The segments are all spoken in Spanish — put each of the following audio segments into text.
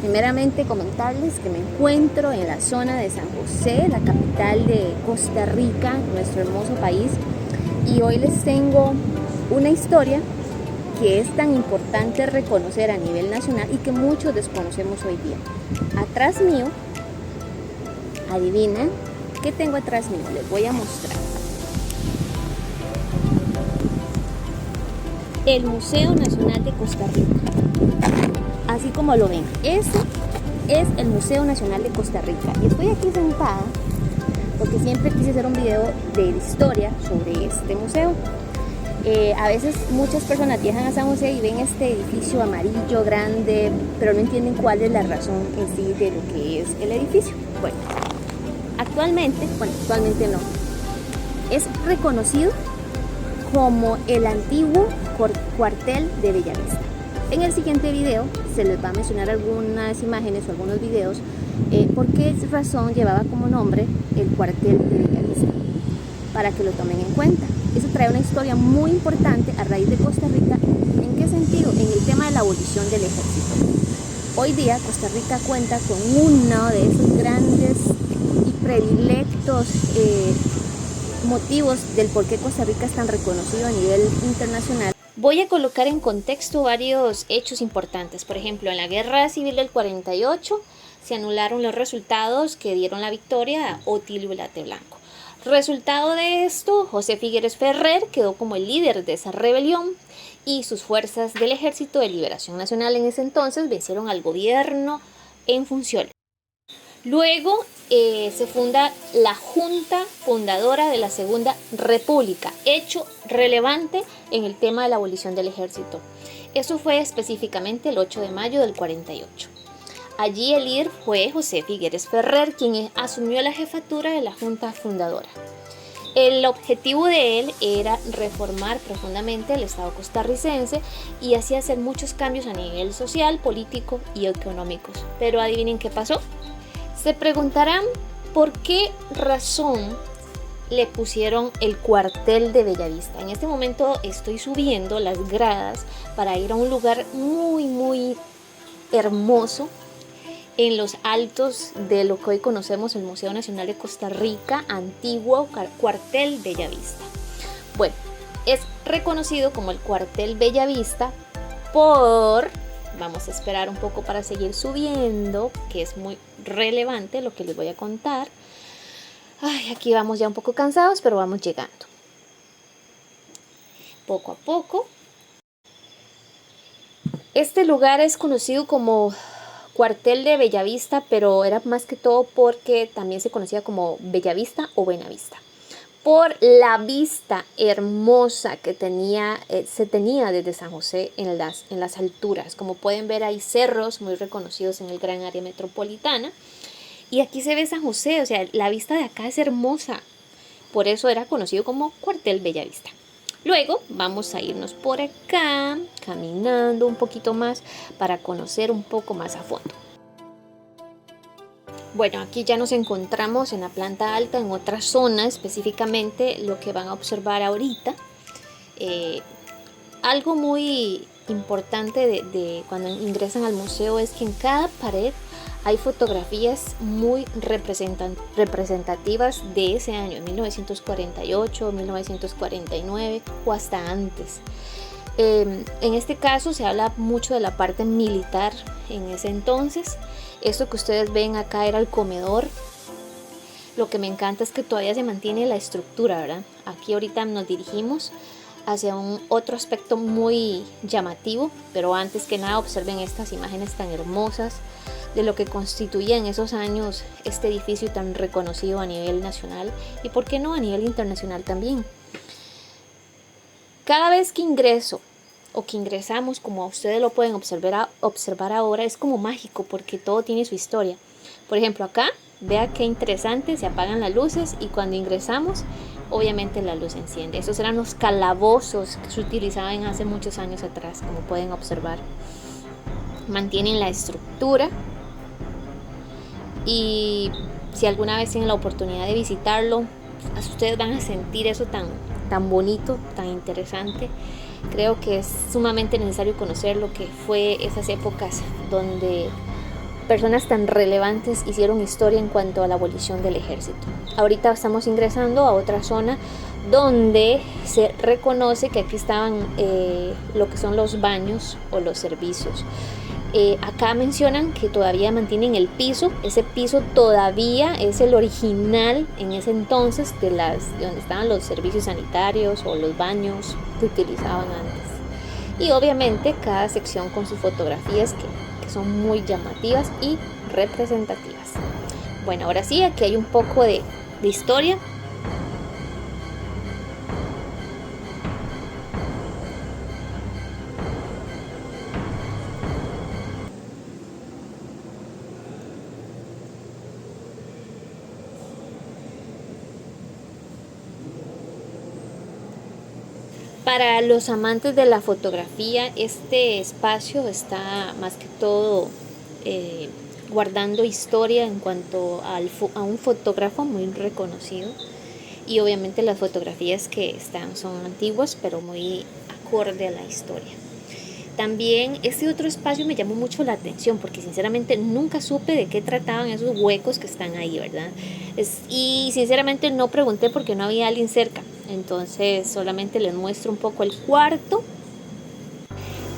Primeramente comentarles que me encuentro en la zona de San José, la capital de Costa Rica, nuestro hermoso país, y hoy les tengo una historia que es tan importante reconocer a nivel nacional y que muchos desconocemos hoy día. Atrás mío, adivinen qué tengo atrás mío, les voy a mostrar. El Museo Nacional de Costa Rica. Así como lo ven, ese es el Museo Nacional de Costa Rica. Y estoy aquí sentada porque siempre quise hacer un video de historia sobre este museo. A veces muchas personas viajan a San José y ven este edificio amarillo, grande, pero no entienden cuál es la razón en sí de lo que es el edificio. Bueno, actualmente no, es reconocido como el antiguo cuartel de Bellavista. En el siguiente video se les va a mencionar algunas imágenes o algunos videos por qué razón llevaba como nombre el cuartel de Bellavista, para que lo tomen en cuenta. Eso trae una historia muy importante a raíz de Costa Rica. ¿En qué sentido? En el tema de la abolición del ejército. Hoy día Costa Rica cuenta con uno de esos grandes y predilectos motivos del por qué Costa Rica es tan reconocido a nivel internacional. Voy a colocar en contexto varios hechos importantes. Por ejemplo, en la Guerra Civil del 48 se anularon los resultados que dieron la victoria a Otilio Ulate Blanco. Resultado de esto, José Figueres Ferrer quedó como el líder de esa rebelión y sus fuerzas del Ejército de Liberación Nacional en ese entonces vencieron al gobierno en funciones. Luego se funda la Junta Fundadora de la Segunda República, hecho relevante en el tema de la abolición del ejército. Eso fue específicamente el 8 de mayo del 48. Allí el líder fue José Figueres Ferrer, quien asumió la jefatura de la Junta Fundadora. El objetivo de él era reformar profundamente el Estado costarricense y así hacer muchos cambios a nivel social, político y económico. Pero adivinen qué pasó. Se preguntarán por qué razón le pusieron el cuartel de Bellavista. En este momento estoy subiendo las gradas para ir a un lugar muy hermoso en los altos de lo que hoy conocemos el Museo Nacional de Costa Rica, antiguo cuartel Bellavista. Bueno, es reconocido como el cuartel Bellavista por... Vamos a esperar un poco para seguir subiendo, que es muy relevante lo que les voy a contar. Ay, aquí vamos ya un poco cansados, pero vamos llegando. Poco a poco. Este lugar es conocido como cuartel de Bellavista, pero era más que todo porque también se conocía como Bellavista o Buenavista, por la vista hermosa que se tenía desde San José en las alturas. Como pueden ver, hay cerros muy reconocidos en el gran área metropolitana. Y aquí se ve San José, o sea, la vista de acá es hermosa. Por eso era conocido como Cuartel Bellavista. Luego vamos a irnos por acá, caminando un poquito más para conocer un poco más a fondo. Bueno, aquí ya nos encontramos en la planta alta, en otra zona, específicamente lo que van a observar ahorita. Algo muy importante de cuando ingresan al museo es que en cada pared hay fotografías muy representativas de ese año, 1948, 1949 o hasta antes. En este caso se habla mucho de la parte militar en ese entonces. Esto que ustedes ven acá era el comedor. Lo que me encanta es que todavía se mantiene la estructura, ¿verdad? Aquí ahorita nos dirigimos hacia un otro aspecto muy llamativo, pero antes que nada observen estas imágenes tan hermosas de lo que constituía en esos años este edificio tan reconocido a nivel nacional y por qué no a nivel internacional también. Cada vez que ingreso o que ingresamos, como ustedes lo pueden observar ahora, es como mágico porque todo tiene su historia. Por ejemplo, acá, vea qué interesante, se apagan las luces y cuando ingresamos, obviamente la luz se enciende. Esos eran los calabozos que se utilizaban hace muchos años atrás, como pueden observar. Mantienen la estructura y si alguna vez tienen la oportunidad de visitarlo, ustedes van a sentir eso tan bonito, tan interesante. Creo que es sumamente necesario conocer lo que fue esas épocas donde personas tan relevantes hicieron historia en cuanto a la abolición del ejército. Ahorita estamos ingresando a otra zona donde se reconoce que aquí estaban lo que son los baños o los servicios. Acá mencionan que todavía mantienen el piso. Ese piso todavía es el original en ese entonces de donde estaban los servicios sanitarios o los baños que utilizaban antes. Y obviamente cada sección con sus fotografías que son muy llamativas y representativas. Bueno, ahora sí, aquí hay un poco de historia. Para los amantes de la fotografía, este espacio está más que todo guardando historia en cuanto a un fotógrafo muy reconocido, y obviamente las fotografías que están son antiguas pero muy acorde a la historia. También este otro espacio me llamó mucho la atención porque sinceramente nunca supe de qué trataban esos huecos que están ahí, ¿verdad? Y sinceramente no pregunté porque no había alguien cerca, entonces solamente les muestro un poco el cuarto.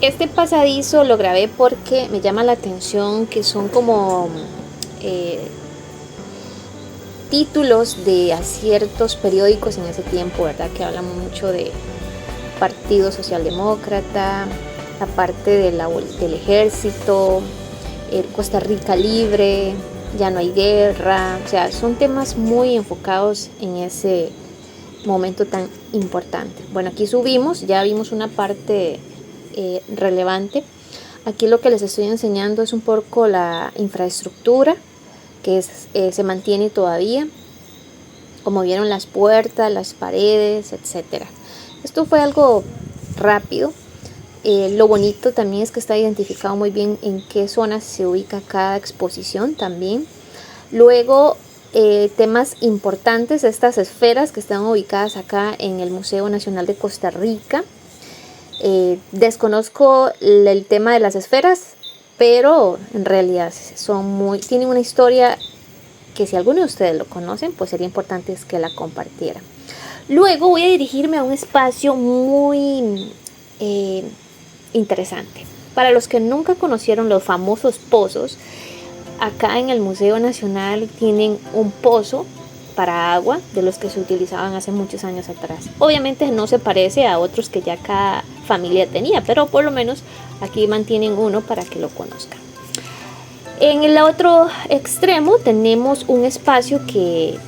Este pasadizo lo grabé porque me llama la atención que son como títulos de ciertos periódicos en ese tiempo, ¿verdad? Que hablan mucho de Partido Socialdemócrata, la parte del ejército, Costa Rica libre, ya no hay guerra. O sea, son temas muy enfocados en ese momento tan importante. Bueno, aquí subimos, ya vimos una parte relevante. Aquí lo que les estoy enseñando es un poco la infraestructura que se mantiene todavía, como vieron las puertas, las paredes, etcétera. Esto fue algo rápido. Lo bonito también es que está identificado muy bien en qué zonas se ubica cada exposición también. Luego, temas importantes, estas esferas que están ubicadas acá en el Museo Nacional de Costa Rica. Desconozco el tema de las esferas, pero en realidad tienen una historia que si alguno de ustedes lo conocen, pues sería importante que la compartieran. Luego voy a dirigirme a un espacio muy interesante. Para los que nunca conocieron los famosos pozos, acá en el Museo Nacional tienen un pozo para agua de los que se utilizaban hace muchos años atrás. Obviamente no se parece a otros que ya cada familia tenía, pero por lo menos aquí mantienen uno para que lo conozcan. En el otro extremo tenemos un espacio que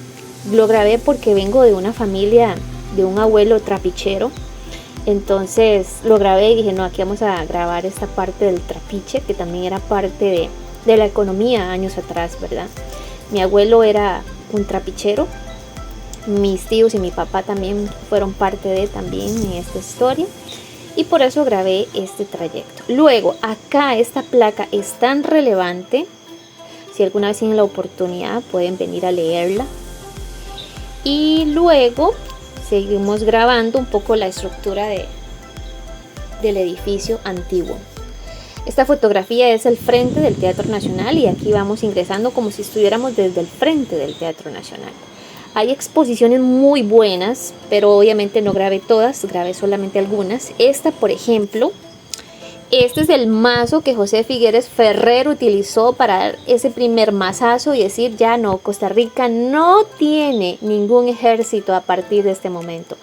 lo grabé porque vengo de una familia de un abuelo trapichero. Entonces lo grabé y dije, no, aquí vamos a grabar esta parte del trapiche, que también era parte de la economía años atrás, ¿verdad? Mi abuelo era un trapichero, mis tíos y mi papá también fueron parte también en esta historia, y por eso grabé este trayecto. Luego, acá esta placa es tan relevante, si alguna vez tienen la oportunidad pueden venir a leerla. Y luego seguimos grabando un poco la estructura del edificio antiguo. Esta fotografía es el frente del Teatro Nacional y aquí vamos ingresando como si estuviéramos desde el frente del Teatro Nacional. Hay exposiciones muy buenas, pero obviamente no grabé todas, grabé solamente algunas. Esta, por ejemplo, este es el mazo que José Figueres Ferrer utilizó para dar ese primer mazazo y decir, ya no, Costa Rica no tiene ningún ejército a partir de este momento.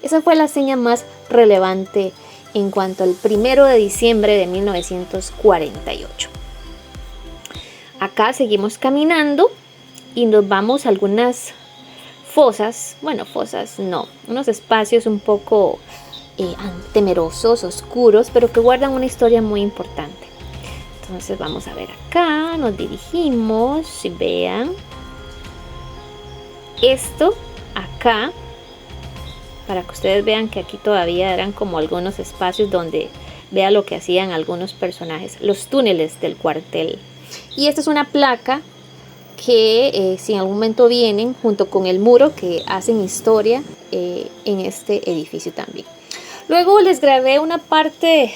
Esa fue la seña más relevante en cuanto al 1 de diciembre de 1948. Acá seguimos caminando y nos vamos a algunas fosas, unos espacios un poco temerosos, oscuros, pero que guardan una historia muy importante. Entonces vamos a ver acá, nos dirigimos y vean esto acá, para que ustedes vean que aquí todavía eran como algunos espacios donde vean lo que hacían algunos personajes, los túneles del cuartel. Y esta es una placa que si en algún momento vienen junto con el muro, que hacen historia en este edificio también. Luego les grabé una parte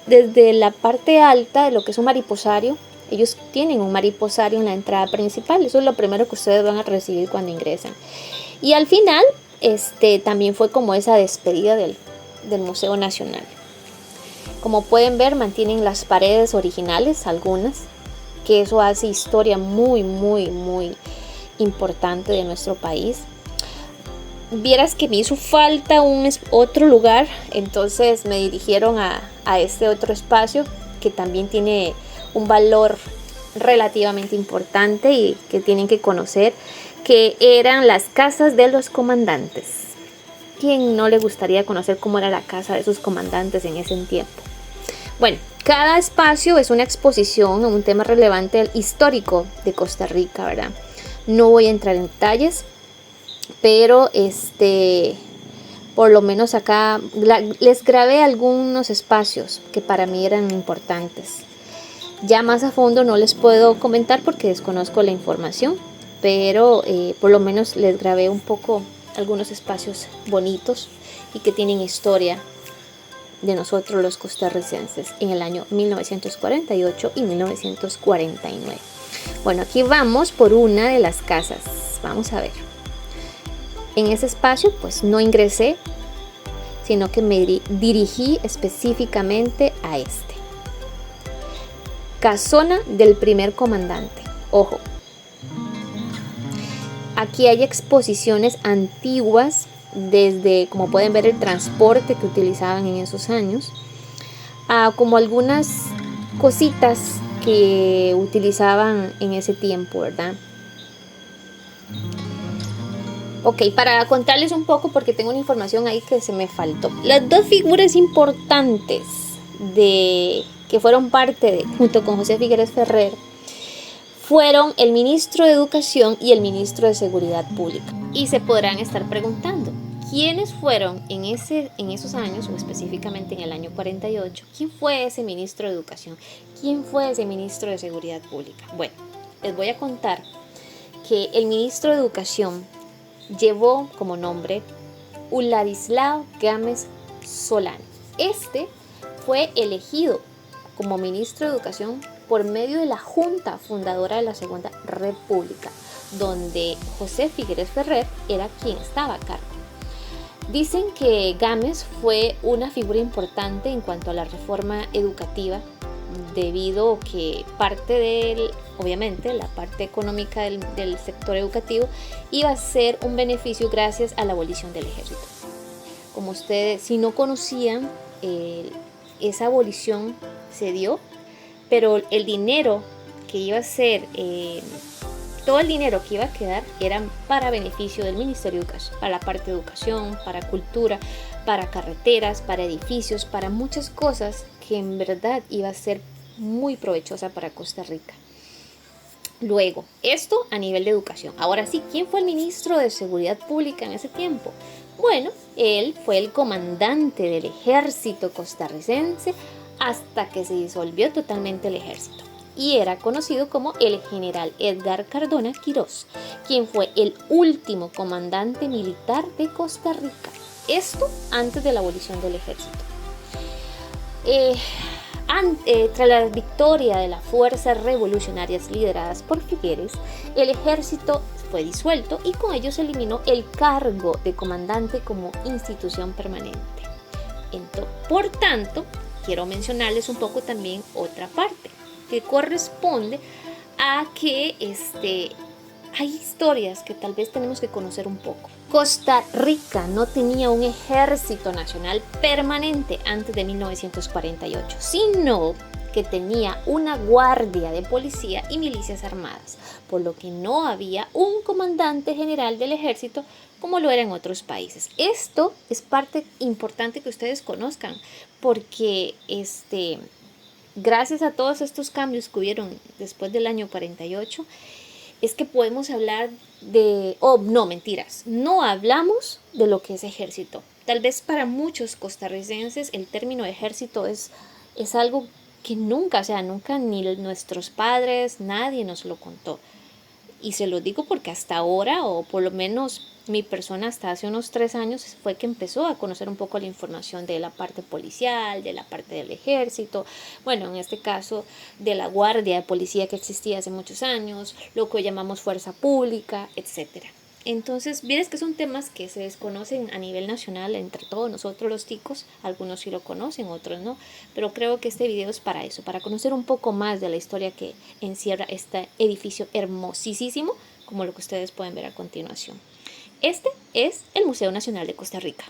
desde la parte alta de lo que es un mariposario. Ellos tienen un mariposario en la entrada principal. Eso es lo primero que ustedes van a recibir cuando ingresan. Y al final, también fue como esa despedida del Museo Nacional. Como pueden ver, mantienen las paredes originales, algunas, que eso hace historia muy, muy, muy importante de nuestro país. Vieras que me hizo falta otro lugar, entonces me dirigieron a este otro espacio que también tiene un valor relativamente importante y que tienen que conocer, que eran las casas de los comandantes. ¿Quién no le gustaría conocer cómo era la casa de sus comandantes en ese tiempo? Bueno, cada espacio es una exposición a un tema relevante histórico de Costa Rica, ¿verdad? No voy a entrar en detalles, pero por lo menos acá les grabé algunos espacios que para mí eran importantes. Ya más a fondo no les puedo comentar porque desconozco la información, pero por lo menos les grabé un poco algunos espacios bonitos y que tienen historia de nosotros los costarricenses en el año 1948 y 1949. Bueno, aquí vamos por una de las casas. Vamos a ver. En ese espacio pues no ingresé, sino que me dirigí específicamente a Casona del primer comandante. Ojo, aquí hay exposiciones antiguas desde, como pueden ver, el transporte que utilizaban en esos años, a como algunas cositas que utilizaban en ese tiempo, ¿verdad? Ok, para contarles un poco, porque tengo una información ahí que se me faltó. Las dos figuras importantes que fueron parte junto con José Figueres Ferrer, fueron el ministro de Educación y el ministro de Seguridad Pública. Y se podrán estar preguntando, ¿quiénes fueron en esos años, o específicamente en el año 48? ¿Quién fue ese ministro de Educación? ¿Quién fue ese ministro de Seguridad Pública? Bueno, les voy a contar que el ministro de Educación llevó como nombre Uladislao Gámez Solano. Fue elegido como ministro de Educación por medio de la Junta Fundadora de la Segunda República, donde José Figueres Ferrer era quien estaba a cargo. Dicen que Gámez fue una figura importante en cuanto a la reforma educativa, debido a que obviamente la parte económica del sector educativo iba a ser un beneficio gracias a la abolición del ejército. Como ustedes, si no conocían, esa abolición se dio, pero el dinero que iba a ser, todo el dinero que iba a quedar era para beneficio del Ministerio de Educación, para la parte de educación, para cultura, para carreteras, para edificios, para muchas cosas que en verdad iba a ser muy provechosa para Costa Rica. Luego, esto a nivel de educación. Ahora sí, ¿quién fue el ministro de Seguridad Pública en ese tiempo? Bueno, él fue el comandante del ejército costarricense hasta que se disolvió totalmente el ejército. Y era conocido como el general Edgar Cardona Quirós, quien fue el último comandante militar de Costa Rica. Esto antes de la abolición del ejército. Tras la victoria de las fuerzas revolucionarias lideradas por Figueres, el ejército fue disuelto y con ello se eliminó el cargo de comandante como institución permanente. Por tanto, quiero mencionarles un poco también otra parte que corresponde a que hay historias que tal vez tenemos que conocer un poco. Costa Rica no tenía un ejército nacional permanente antes de 1948, sino que tenía una guardia de policía y milicias armadas, por lo que no había un comandante general del ejército como lo era en otros países. Esto es parte importante que ustedes conozcan, porque gracias a todos estos cambios que hubieron después del año 48, es que podemos hablar no hablamos de lo que es ejército. Tal vez para muchos costarricenses el término ejército es algo que nunca ni nuestros padres, nadie nos lo contó. Y se lo digo porque hasta ahora, o por lo menos mi persona hasta hace unos 3 años fue que empezó a conocer un poco la información de la parte policial, de la parte del ejército, bueno, en este caso de la guardia de policía que existía hace muchos años, lo que hoy llamamos fuerza pública, etcétera. Entonces, vieres que son temas que se desconocen a nivel nacional entre todos nosotros los ticos, algunos sí lo conocen, otros no, pero creo que este video es para eso, para conocer un poco más de la historia que encierra este edificio hermosísimo, como lo que ustedes pueden ver a continuación. Este es el Museo Nacional de Costa Rica.